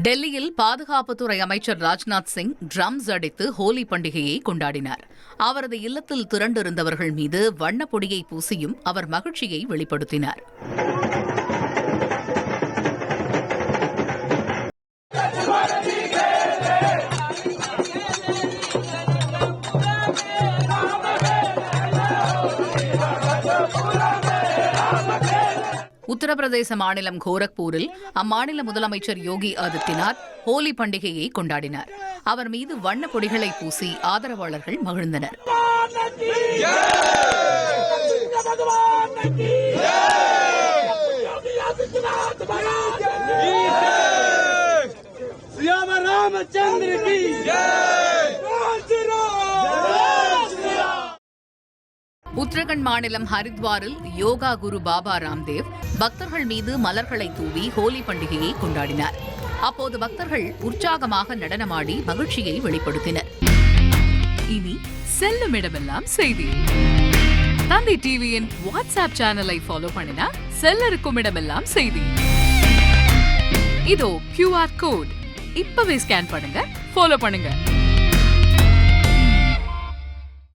டெல்லியில் பாதுகாப்புத்துறை அமைச்சர் ராஜ்நாத் சிங் ட்ரம்ஸ் அடித்து ஹோலி பண்டிகையை கொண்டாடினார். அவரது இல்லத்தில் திரண்டிருந்தவர்கள் மீது வண்ணப்பொடியை பூசியும் அவர் மகிழ்ச்சியை வெளிப்படுத்தினார். உத்தரப்பிரதேச மாநிலம் கோரக்பூரில் அம்மாநில முதலமைச்சர் யோகி ஆதித்யநாத் ஹோலி பண்டிகையை கொண்டாடினார். அவர் மீது வண்ணப் பொடிகளை பூசி ஆதரவாளர்கள் மகிழ்ந்தனர். உத்தரகண்ட் மாநிலம் ஹரித்வாரில் யோகா குரு பாபா ராம்தேவ் பக்தர்கள் மீது மலர்களை தூவி ஹோலி பண்டிகையை கொண்டாடினார். அப்போது பக்தர்கள் உற்சாகமாக நடனமாடி மகிழ்ச்சியை வெளிப்படுத்தினர். இனி செல்லும் இடமெல்லாம் செய்தி. தந்தி டிவியின் வாட்ஸ்அப் சேனலை ஃபாலோ பண்ணினா செல்ல இருக்கும் இடமெல்லாம் செய்தி. இதோ QR கோட் இப்பவே ஸ்கேன் பண்ணுங்க, ஃபாலோ பண்ணுங்க.